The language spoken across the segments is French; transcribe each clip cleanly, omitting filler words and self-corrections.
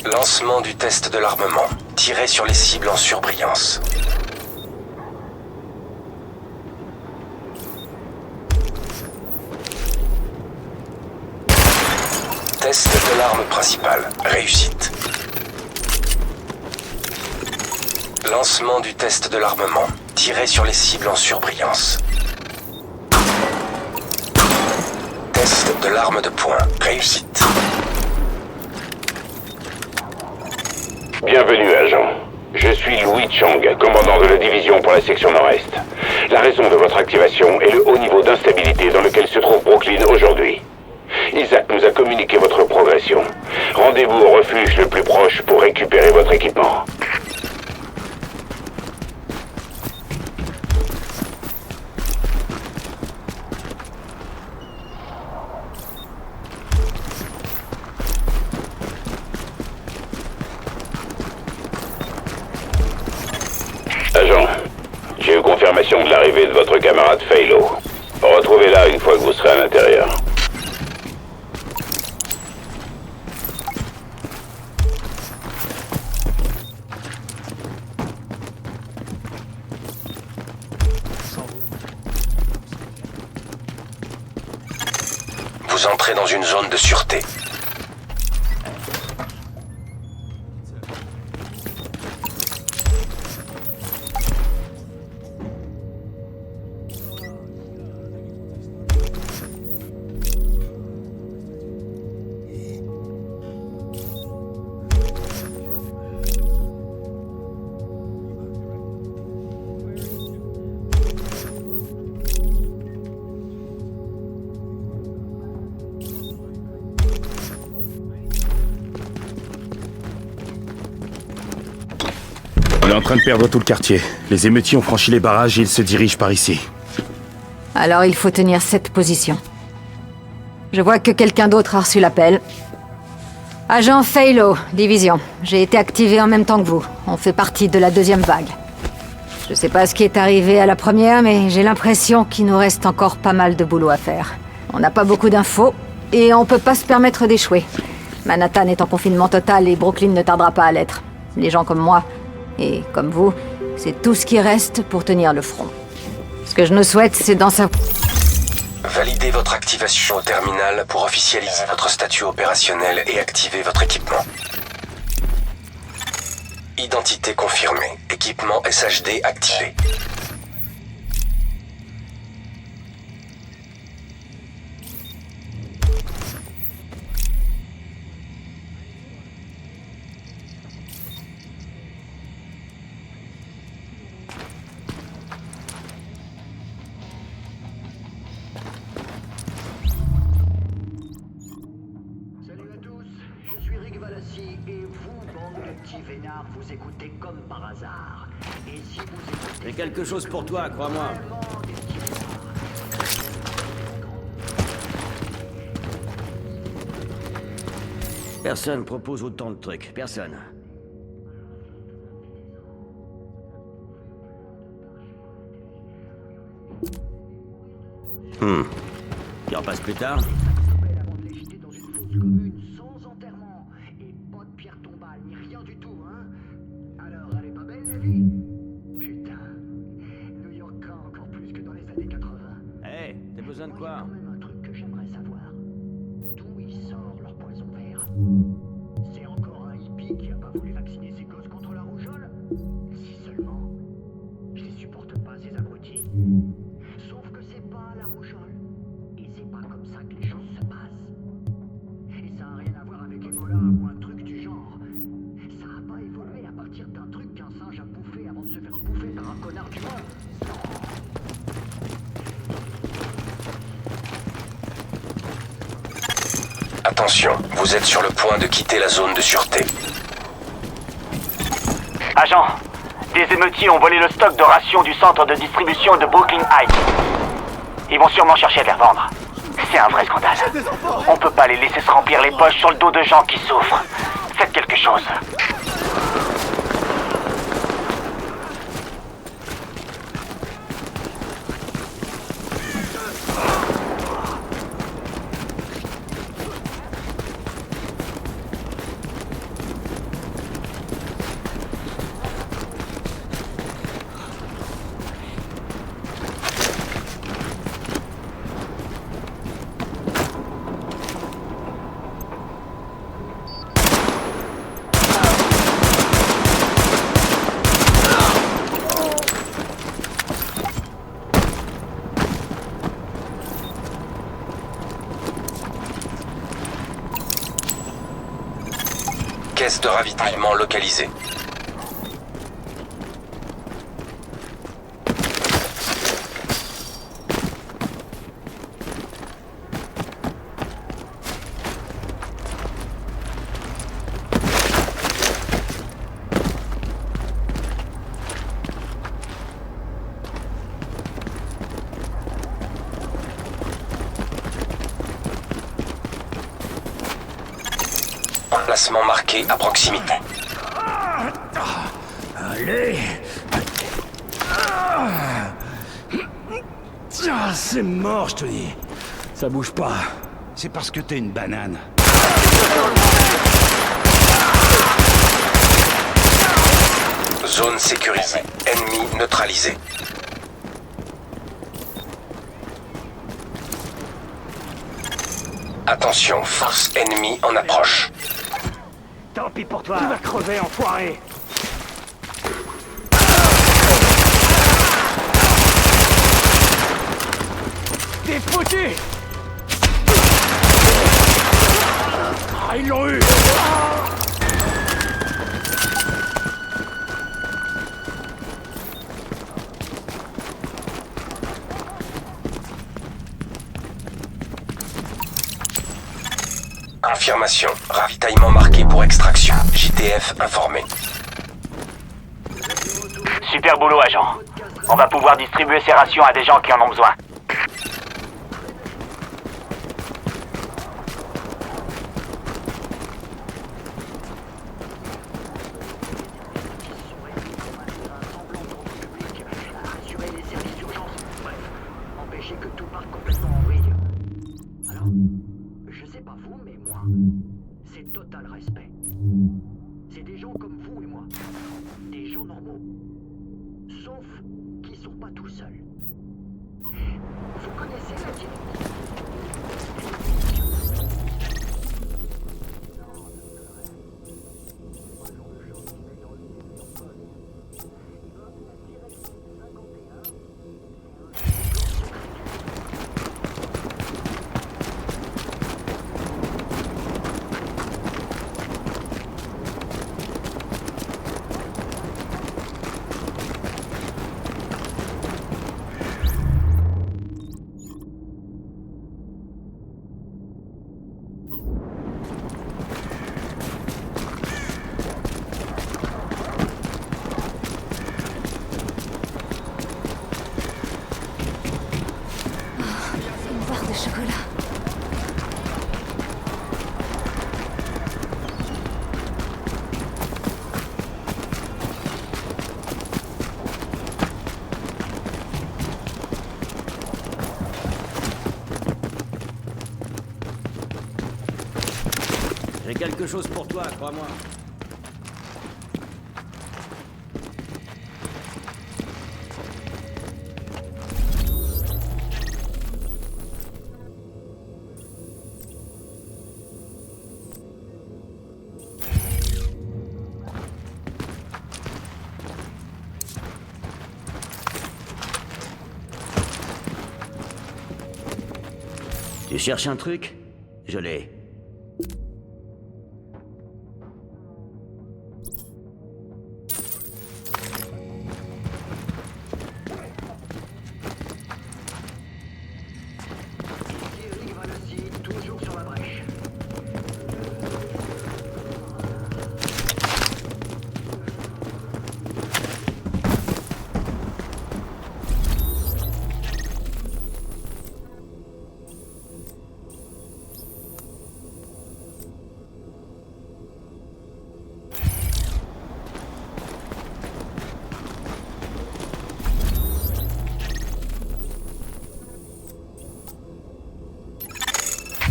Lancement du test de l'armement. Tirez sur les cibles en surbrillance. Test de l'arme principale. Réussite. Lancement du test de l'armement. Tirez sur les cibles en surbrillance. Test de l'arme de poing. Réussite. Bienvenue, agent. Je suis Louis Chang, commandant de la division pour la section Nord-Est. La raison de votre activation est le haut niveau d'instabilité dans lequel se trouve Brooklyn aujourd'hui. Isaac nous a communiqué votre progression. Rendez-vous au refuge le plus proche pour récupérer votre équipement. Agent, j'ai eu confirmation de l'arrivée de votre camarade Faylo. Retrouvez-la une fois que vous serez à l'intérieur. Vous entrez dans une zone de sûreté. On est en train de perdre tout le quartier. Les émeutiers ont franchi les barrages et ils se dirigent par ici. Alors il faut tenir cette position. Je vois que quelqu'un d'autre a reçu l'appel. Agent Faylo, division. J'ai été activé en même temps que vous. On fait partie de la deuxième vague. Je sais pas ce qui est arrivé à la première, mais j'ai l'impression qu'il nous reste encore pas mal de boulot à faire. On n'a pas beaucoup d'infos, et on peut pas se permettre d'échouer. Manhattan est en confinement total et Brooklyn ne tardera pas à l'être. Les gens comme moi, et comme vous, c'est tout ce qui reste pour tenir le front. Ce que je nous souhaite, c'est d'en savoir... Validez votre activation au terminal pour officialiser votre statut opérationnel et activer votre équipement. Identité confirmée. Équipement SHD activé. Vous écoutez comme par hasard. Et si vous écoutez... J'ai quelque chose pour toi, crois-moi. Personne propose autant de trucs. Personne. Tu en passes plus tard? Dans une fosse commune, sans enterrement. Et pas de pierre tombale, ni rien du tout, hein. Alors, elle est pas belle, la vie? Putain. New York encore plus que dans les années 80. Hé, t'as besoin de Moi, y a quoi? quand même un truc que j'aimerais savoir. D'où il sort leur poison vert? C'est encore un hippie qui a pas voulu vacciner ses gosses contre la rougeole? Si seulement. Je les supporte pas, ces abrutis. Sauf que c'est pas la rougeole. Et c'est pas comme ça que les choses se passent. Et ça a rien à voir avec Ebola ou un truc du genre. Ça a pas évolué à partir d'un truc qu'un singe a bouffé avant de se faire bouffer par un connard du monde. Attention, vous êtes sur le point de quitter la zone de sûreté. Agent, des émeutiers ont volé le stock de rations du centre de distribution de Brooklyn Heights. Ils vont sûrement chercher à les revendre. C'est un vrai scandale. On peut pas les laisser se remplir les poches sur le dos de gens qui souffrent. Faites quelque chose. caisse de ravitaillement localisée. Emplacement marqué à proximité. Allez. Tiens, c'est mort, je te dis. Ça bouge pas. C'est parce que t'es une banane. Zone sécurisée. Ennemi neutralisé. Attention, force ennemie en approche. Tant pis pour toi. Tu vas crever, enfoiré. T'es foutu. Ah, ils l'ont eu. Confirmation. Ravitaillement marqué pour extraction. JTF informé. Super boulot, agent. On va pouvoir distribuer ces rations à des gens qui en ont besoin. Assurer les services d'urgence. Bref, empêcher que tout parte complètement en vrille. Alors, je sais pas vous, mais moi, c'est total respect. C'est des gens comme vous et moi. Des gens normaux. Sauf qu'ils sont pas tout seuls. Vous connaissez la directive. Une barre de chocolat. J'ai quelque chose pour toi, crois-moi. Tu cherches un truc? Je l'ai. Thierry Valassi, toujours sur la brèche.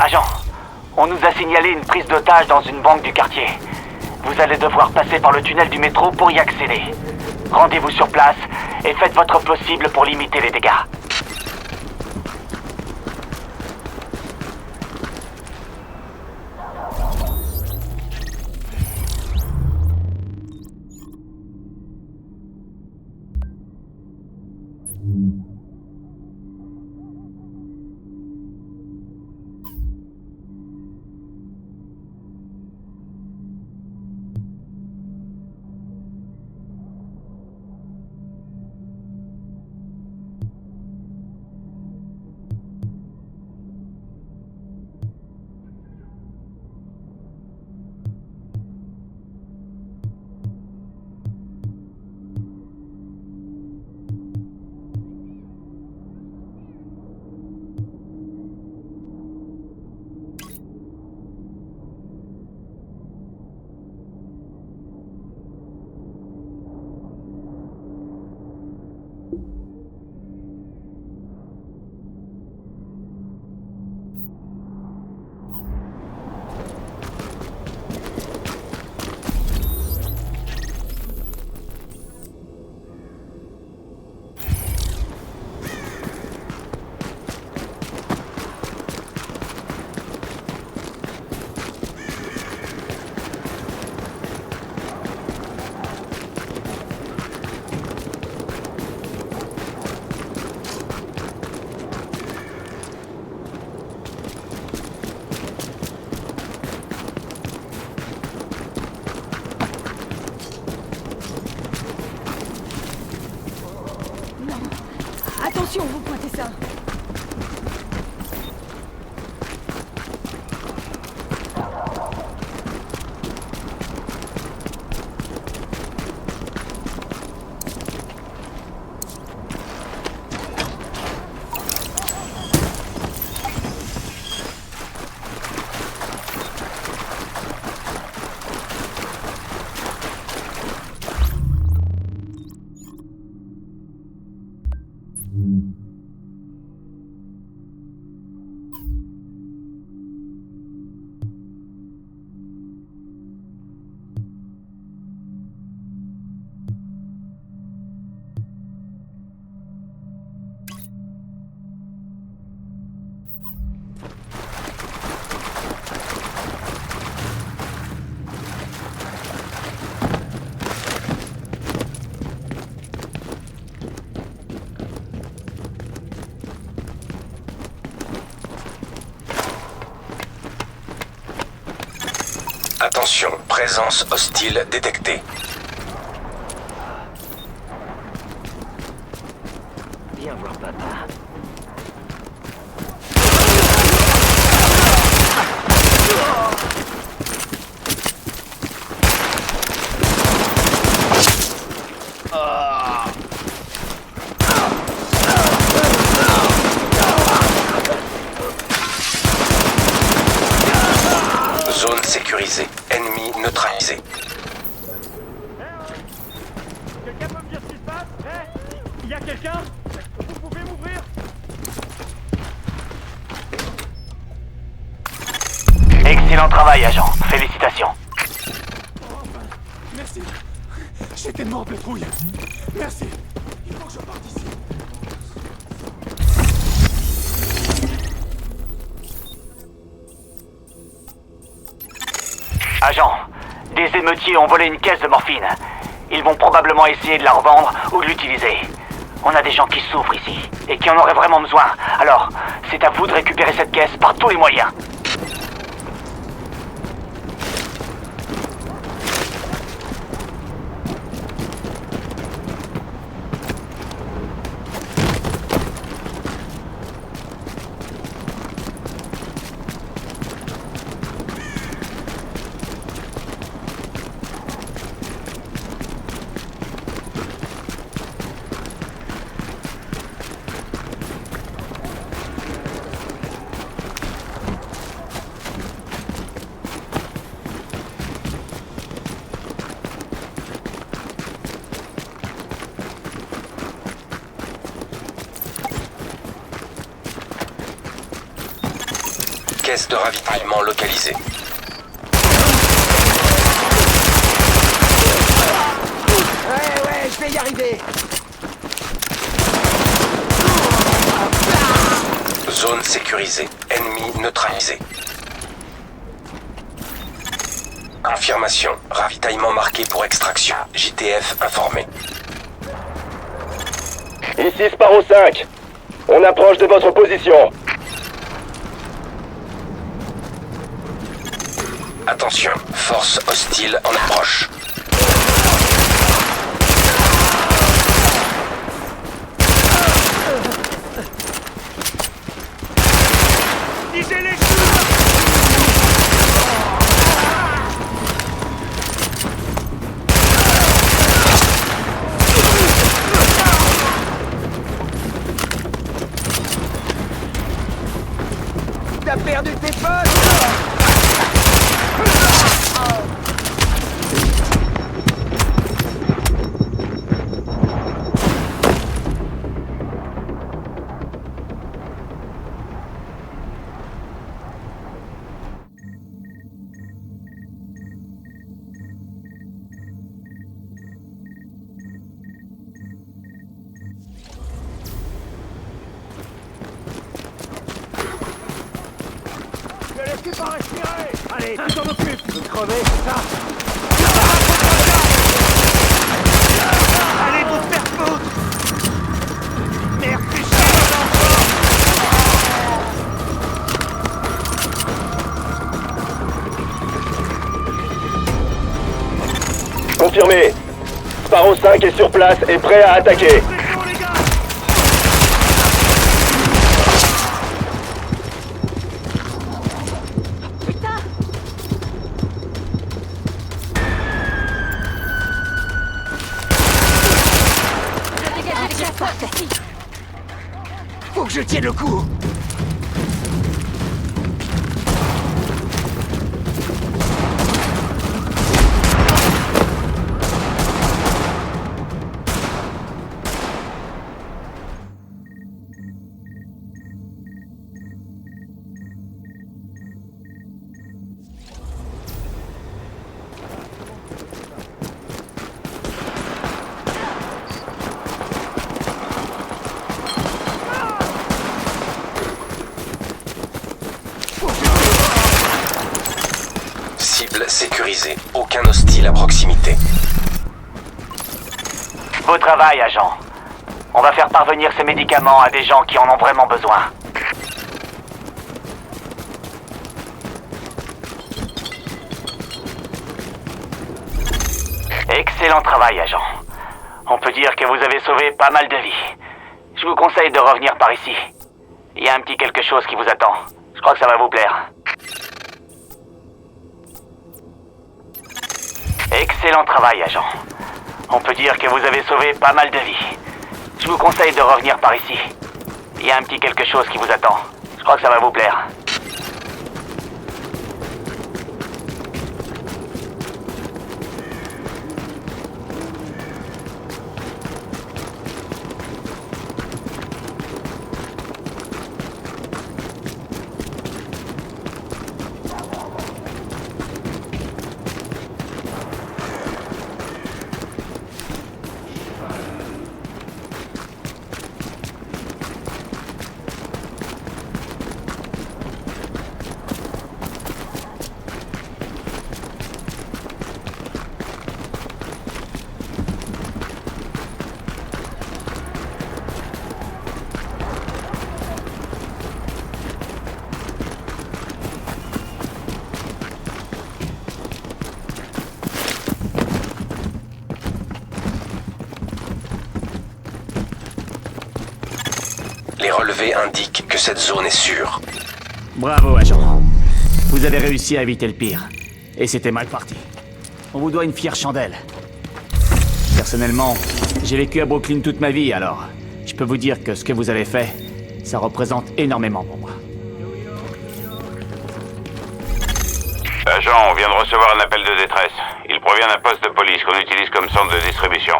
Agent, on nous a signalé une prise d'otage dans une banque du quartier. Vous allez devoir passer par le tunnel du métro pour y accéder. Rendez-vous sur place et faites votre possible pour limiter les dégâts. Attention, présence hostile détectée. Viens voir papa. Zone sécurisée. Ennemi neutralisé. Quelqu'un peut me dire ce qui se passe? Il y a quelqu'un? Vous pouvez m'ouvrir? Excellent travail, agent. Félicitations. Merci. J'étais mort de trouille. Merci. Il faut que je parte d'ici. Agent, des émeutiers ont volé une caisse de morphine. Ils vont probablement essayer de la revendre ou de l'utiliser. On a des gens qui souffrent ici et qui en auraient vraiment besoin. Alors, c'est à vous de récupérer cette caisse par tous les moyens. Caisse de ravitaillement localisée. Ouais, je vais y arriver. Zone sécurisée. Ennemi neutralisé. Confirmation. Ravitaillement marqué pour extraction. JTF informé. Ici Sparrow 5. On approche de votre position. Attention, force hostile en approche. Visez les T'as perdu tes potes. Ne laissez pas respirer! Allez, tu t'en occupes! Vous crevez, c'est ça? Allez vous faire foutre! Merde, putain! Confirmé. Sparrow 5 est sur place et prêt à attaquer. Pression, les gars! Faut que je tienne le coup. Cible sécurisée. Aucun hostile à proximité. Beau travail, agent. On va faire parvenir ces médicaments à des gens qui en ont vraiment besoin. Excellent travail, agent. On peut dire que vous avez sauvé pas mal de vies. Je vous conseille de revenir par ici. Il y a un petit quelque chose qui vous attend. Je crois que ça va vous plaire. Excellent travail, agent. On peut dire que vous avez sauvé pas mal de vies. Je vous conseille de revenir par ici. Il y a un petit quelque chose qui vous attend. Je crois que ça va vous plaire. Les relevés indiquent que cette zone est sûre. Bravo, agent. Vous avez réussi à éviter le pire. Et c'était mal parti. On vous doit une fière chandelle. Personnellement, j'ai vécu à Brooklyn toute ma vie, alors je peux vous dire que ce que vous avez fait, ça représente énormément pour moi. Agent, on vient de recevoir un appel de détresse. Il provient d'un poste de police qu'on utilise comme centre de distribution.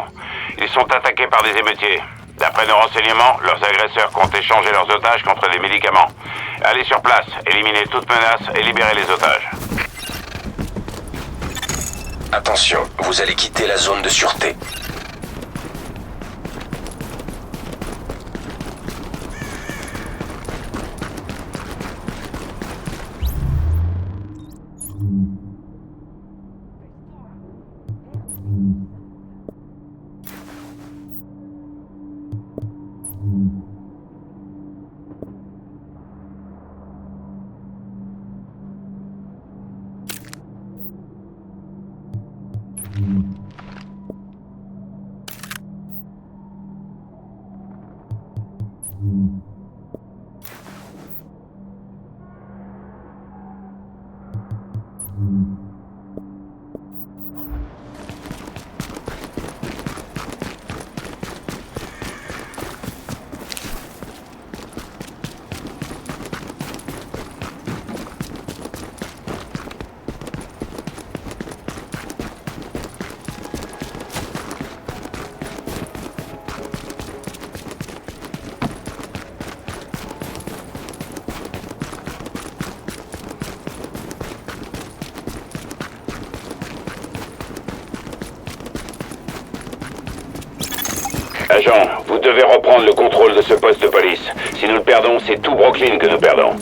Ils sont attaqués par des émeutiers. D'après nos renseignements, leurs agresseurs comptent échanger leurs otages contre des médicaments. Allez sur place, éliminez toute menace et libérez les otages. Attention, vous allez quitter la zone de sûreté. Agent, vous devez reprendre le contrôle de ce poste de police. Si nous le perdons, c'est tout Brooklyn que nous perdons.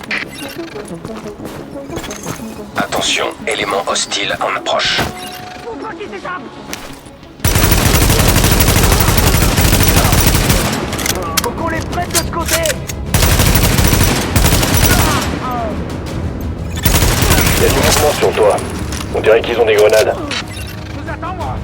Attention, élément hostile en approche. Faut qu'on les prenne de ce côté. Il y a du mouvement sur toi. On dirait qu'ils ont des grenades. Je vous attends, moi.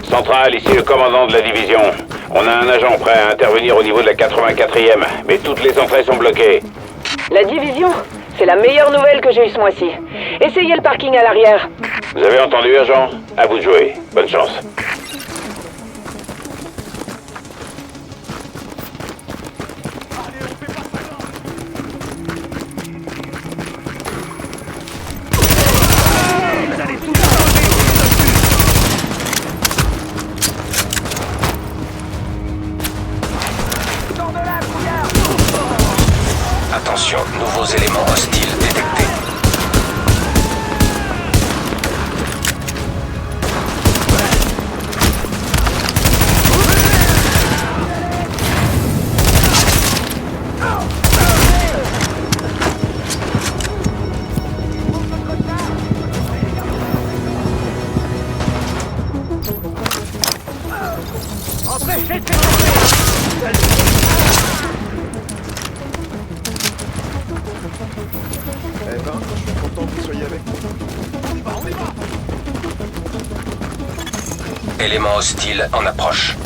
Centrale, ici le commandant de la division. On a un agent prêt à intervenir au niveau de la 84e, mais toutes les entrées sont bloquées. La division, c'est la meilleure nouvelle que j'ai eue ce mois-ci. Essayez le parking à l'arrière. Vous avez entendu, agent? À vous de jouer. Bonne chance. Attention, nouveaux éléments hostiles détectés. Eh ben, je suis content que vous soyez avec nous. On y va, on y va! Élément hostile en approche.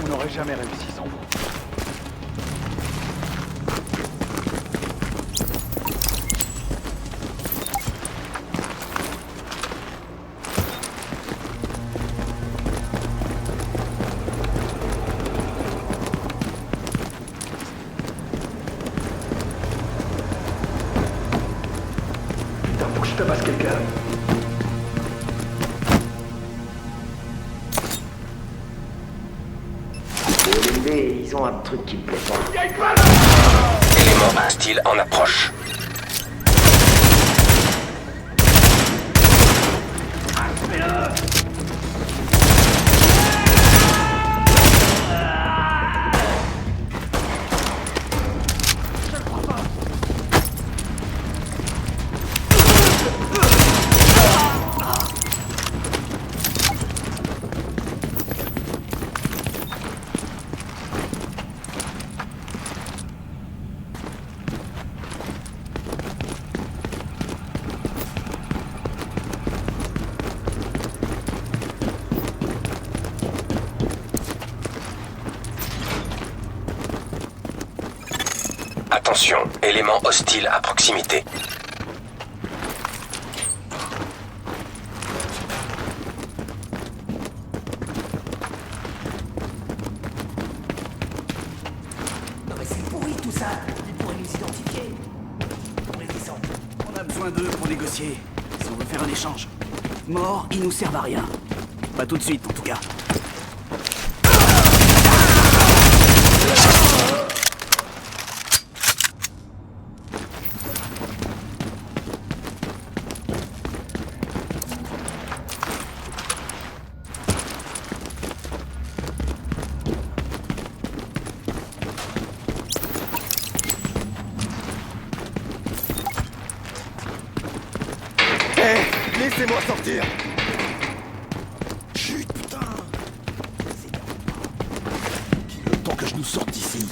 On n'aurait jamais réussi sans vous. Putain, faut que je tabasse quelqu'un. Ils ont un truc qui me plaît pas. Élément hostile en approche. Attention, élément hostile à proximité. Non mais c'est pourri tout ça. Ils pourraient nous identifier. On les descend. On a besoin d'eux pour négocier, si on veut faire un échange. Morts, ils nous servent à rien. Pas tout de suite, en tout cas. Laissez-moi sortir! Chut, putain! Le temps que je nous sorte d'ici.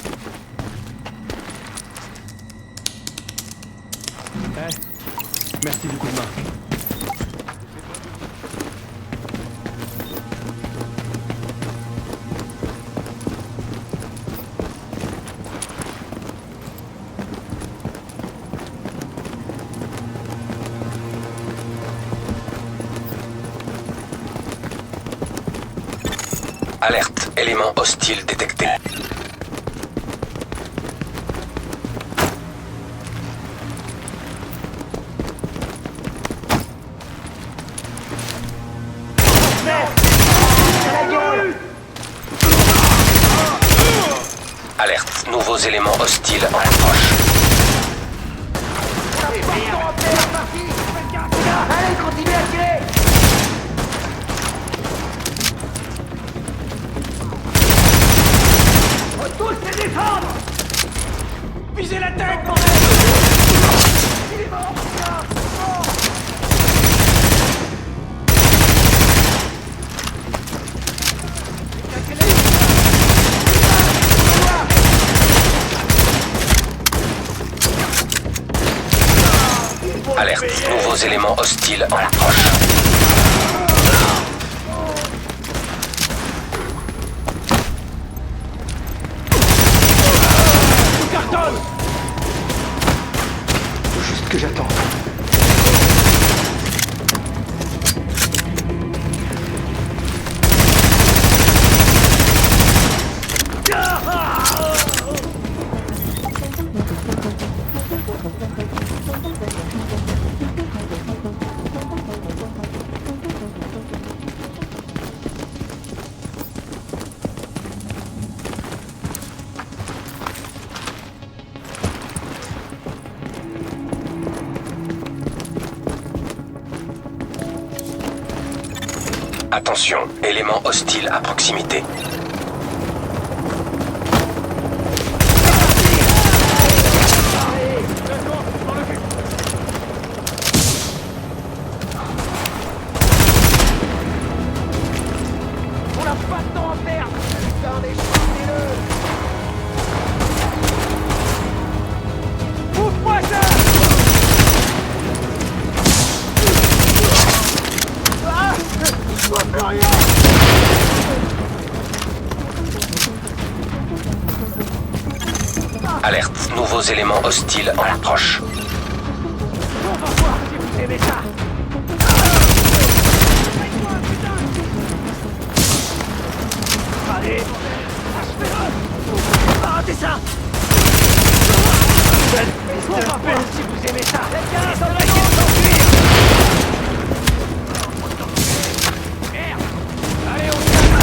Merci du coup de main. Alerte, élément hostile détecté. Alerte, nouveaux éléments hostiles en approche. Allez, continuez à tirer. Tous les défendre! Visez la tête, bordel! Il est mort, putain! Alerte, nouveaux éléments hostiles en approche. Faut juste que j'attende. Attention, élément hostile à proximité. Alerte, nouveaux éléments hostiles en approche. On va voir si vous aimez ça. Allez, arrêtez ça. On va voir si vous aimez ça. Les soldats qui s'enfuir. Merde. Allez, on y va.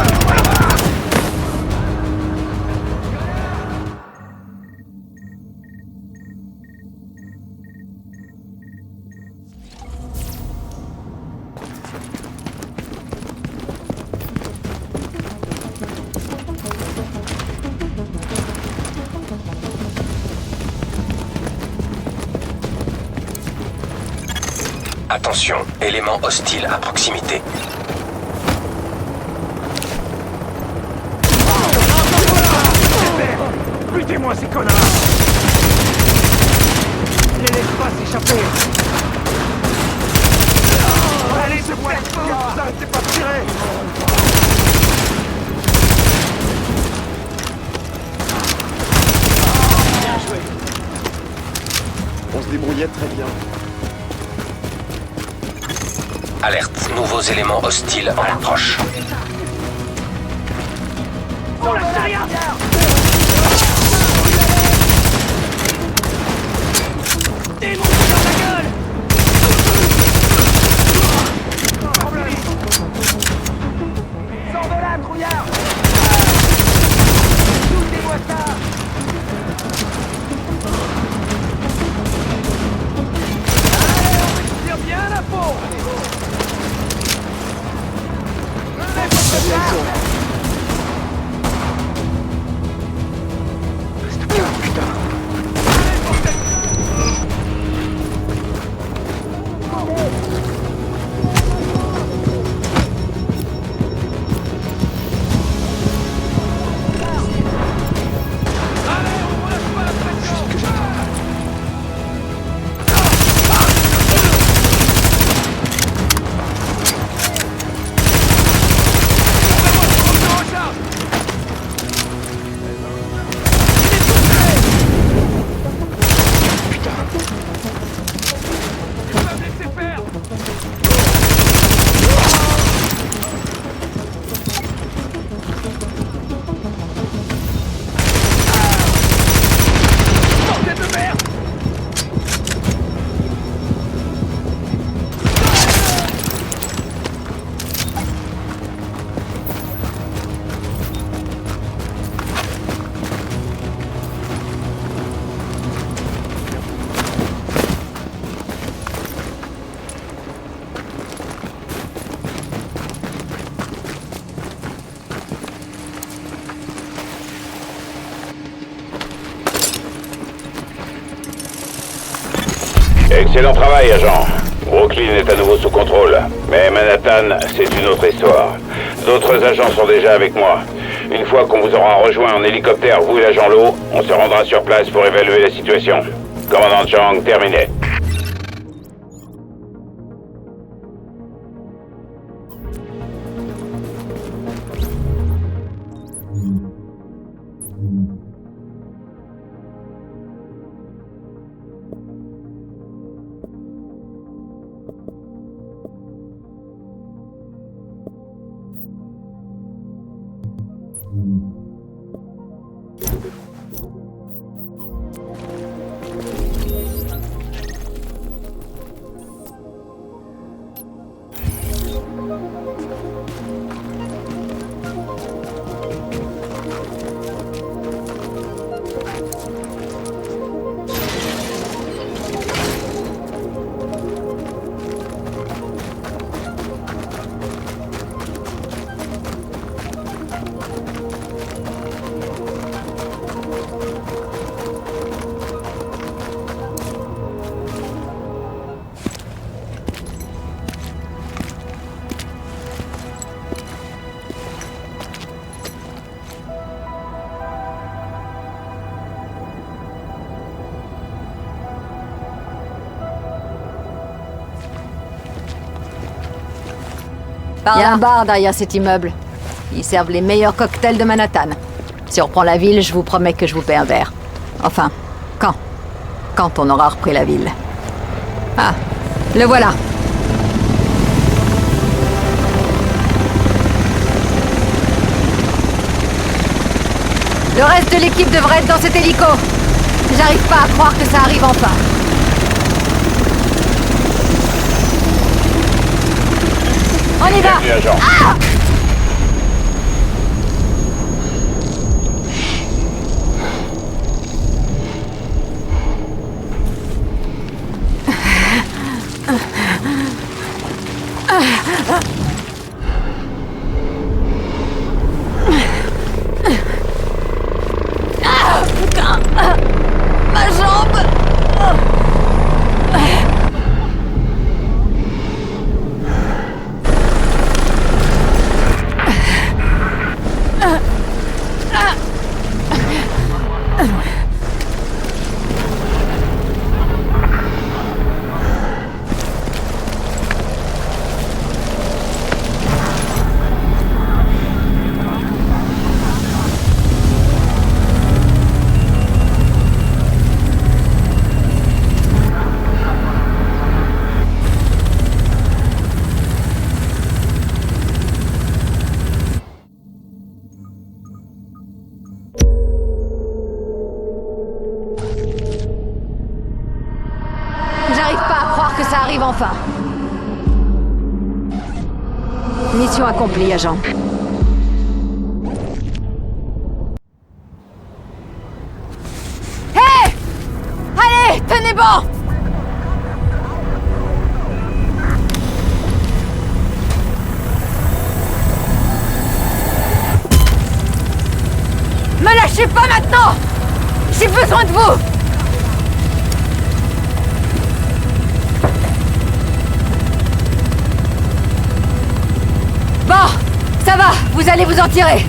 Attention, éléments hostiles à proximité. Butez-moi ces connards. Ne les laisse pas s'échapper. Allez, c'est moi. Arrêtez pas de tirer. Bien joué. On se débrouillait très bien. Alerte, nouveaux éléments hostiles en approche. On lâche rien. Démontez dans la gueule. Sors de là, trouillard. Shootez-moi ça. Allez, on respire bien la peau. Excellent travail, agent. Brooklyn est à nouveau sous contrôle. Mais Manhattan, c'est une autre histoire. D'autres agents sont déjà avec moi. Une fois qu'on vous aura rejoint en hélicoptère, vous et l'agent Lowe, on se rendra sur place pour évaluer la situation. Commandant Chang, terminé. Il y a un bar derrière cet immeuble. Ils servent les meilleurs cocktails de Manhattan. Si on reprend la ville, je vous promets que je vous paie un verre. Enfin, quand? Quand on aura repris la ville. Ah, le voilà. Le reste de l'équipe devrait être dans cet hélico. J'arrive pas à croire que ça arrive enfin. On y va! Bienvenue, agent. Ah! Putain! Ma jambe! J'arrive pas à croire que ça arrive enfin. Mission accomplie, agent. Hé! Allez, tenez bon! Me lâchez pas maintenant! J'ai besoin de vous! Bon, ça va, vous allez vous en tirer.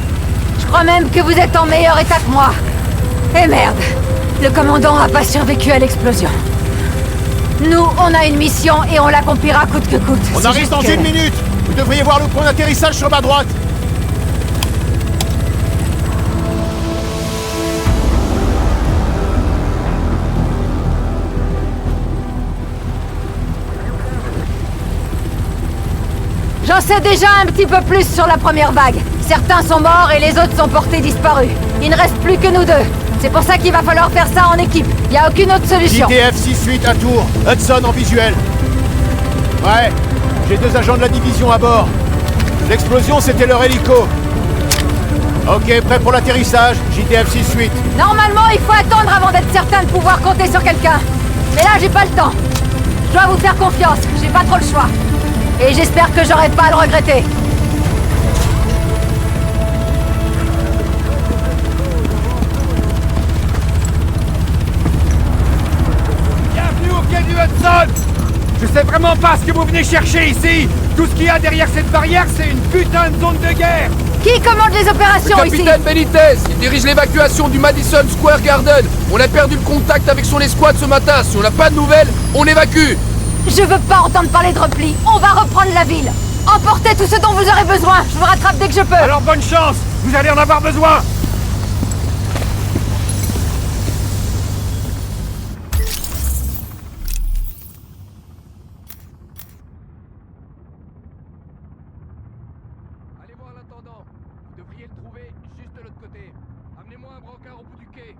Je crois même que vous êtes en meilleur état que moi. Et merde, le commandant a pas survécu à l'explosion. Nous, on a une mission et on l'accomplira coûte que coûte. On C'est arrive juste dans que- une minute. Vous devriez voir le point d'atterrissage sur ma droite. J'en sais déjà un petit peu plus sur la première vague. Certains sont morts et les autres sont portés disparus. Il ne reste plus que nous deux. C'est pour ça qu'il va falloir faire ça en équipe. Il n'y a aucune autre solution. JTF 6-8 à Tours. Hudson en visuel. Ouais, j'ai 2 agents de la division à bord. L'explosion, c'était leur hélico. Ok, prêt pour l'atterrissage. JTF 6-8. Normalement, il faut attendre avant d'être certain de pouvoir compter sur quelqu'un. Mais là, j'ai pas le temps. Je dois vous faire confiance. J'ai pas trop le choix. Et j'espère que j'aurai pas à le regretter. Bienvenue au quai du Hudson. Je sais vraiment pas ce que vous venez chercher ici. Tout ce qu'il y a derrière cette barrière, c'est une putain de zone de guerre. Qui commande les opérations ici? Benitez, il dirige l'évacuation du Madison Square Garden. On a perdu le contact avec son escouade ce matin. Si on n'a pas de nouvelles, on évacue. Je veux pas entendre parler de repli. On va reprendre la ville. Emportez tout ce dont vous aurez besoin. Je vous rattrape dès que je peux. Alors bonne chance. Vous allez en avoir besoin. Allez voir l'intendant. Vous devriez le trouver juste de l'autre côté. Amenez-moi un brancard au bout du quai.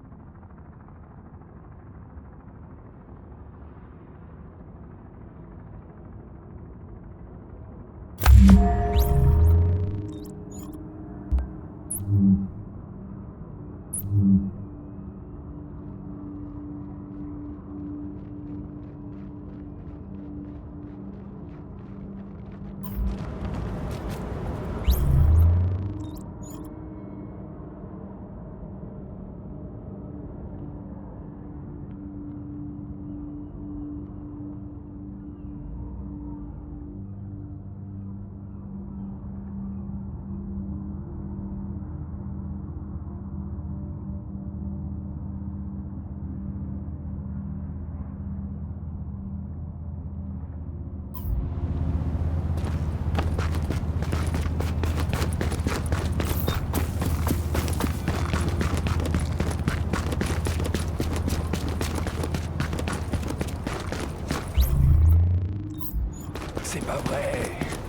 prêt.